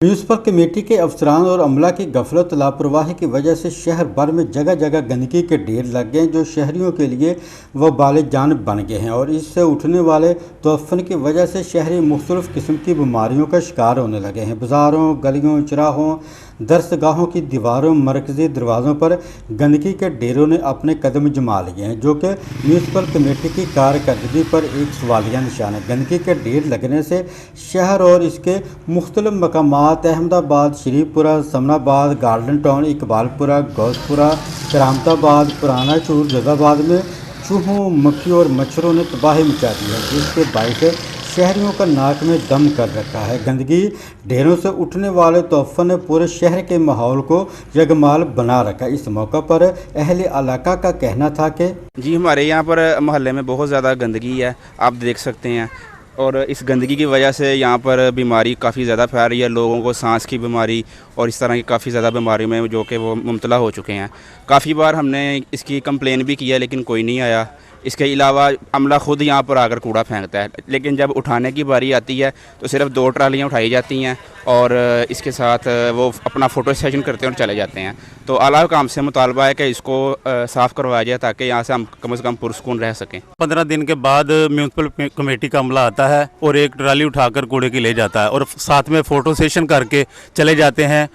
Municipal committee के अफसरान और अमला की गफलत लापरवाही की वजह से शहर भर में जगह जगह गंदगी के ढेर लग गए जो शहरियों के लिए वबाल जान बन गए हैं और इससे उठने वाले तूफ़ान की वजह से शहरी मुख्तलिफ़ किस्म की बीमारियों का शिकार होने लगे हैं। बाज़ारों, गलियों, चौराहों, दरसगाहों की दीवारों, मरकज़ी दरवाज़ों पर गंदगी के ढेरों ने अपने कदम जमा लिए हैं जो कि म्यूनसिपल कमेटी की कारकर्दगी पर एक सवालिया निशान है। गंदगी के ढेर लगने से शहर और इसके मुख्तलिफ मकामात अहमदाबाद, शरीफपुरा, समनाबाद, गार्डन टाउन, इकबालपुरा, गौसपुरा, करामताबाद, पुराना चूर, जदाबाद में चूहों, मक्खी और मच्छरों ने तबाही मचा दी है जिसके बायस शहरियों का नाक में दम कर रखा है। गंदगी ढेरों से उठने वाले तूफ़ान ने पूरे शहर के माहौल को यगमाल बना रखा। इस मौका पर अहले इलाका का कहना था कि जी हमारे यहाँ पर मोहल्ले में बहुत ज़्यादा गंदगी है, आप देख सकते हैं, और इस गंदगी की वजह से यहाँ पर बीमारी काफ़ी ज़्यादा फैल रही है। लोगों को सांस की बीमारी और इस तरह की काफ़ी ज़्यादा बीमारियों में जो कि वो मुब्तला हो चुके हैं। काफ़ी बार हमने इसकी कंप्लेन भी किया लेकिन कोई नहीं आया। इसके अलावा अमला ख़ुद यहाँ पर आकर कूड़ा फेंकता है, लेकिन जब उठाने की बारी आती है तो सिर्फ 2 ट्रालियाँ उठाई जाती हैं और इसके साथ वो अपना फ़ोटो सेशन करते हैं और चले जाते हैं। तो आला हुकाम से मुतालबा है कि इसको साफ़ करवाया जाए ताकि यहाँ से हम कम से कम पुरसकून रह सकें। 15 दिन के बाद म्यूनसिपल कमेटी का अमला आता है और एक ट्राली उठाकर कूड़े की ले जाता है और साथ में फ़ोटो सेशन करके चले जाते हैं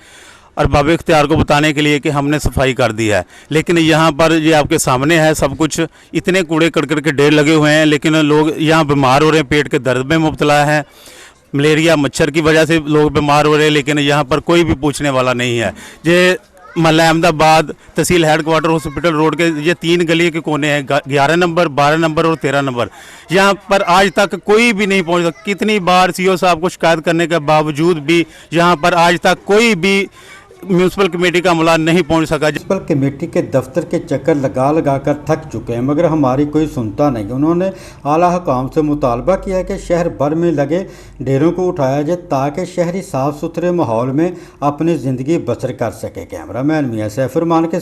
और बाब इख्तियार को बताने के लिए कि हमने सफाई कर दी है। लेकिन यहाँ पर ये आपके सामने है सब कुछ, इतने कूड़े करकट के ढेर लगे हुए हैं, लेकिन लोग यहाँ बीमार हो रहे हैं, पेट के दर्द में मुब्तला हैं, मलेरिया मच्छर की वजह से लोग बीमार हो रहे हैं, लेकिन यहाँ पर कोई भी पूछने वाला नहीं है। ये महल्ला अहमदाबाद तहसील हेडक्वार्टर हॉस्पिटल रोड के ये 3 गली के कोने हैं, 11 नंबर, 12 नंबर और 13 नंबर। यहाँ पर आज तक कोई भी नहीं पहुँच सका। कितनी बार सीओ साहब को शिकायत करने के बावजूद भी यहाँ पर आज तक कोई भी म्यूनसिपल कमेटी का अमला नहीं पहुंच सका। म्यूनसिपल कमेटी के दफ्तर के चक्कर लगा कर थक चुके हैं मगर हमारी कोई सुनता नहीं। उन्होंने आला हुकाम से मुतालबा किया कि शहर भर में लगे ढेरों को उठाया जाए ताकि शहरी साफ सुथरे माहौल में अपनी ज़िंदगी बसर कर सके। कैमरामैन मियां सैफ फरमान के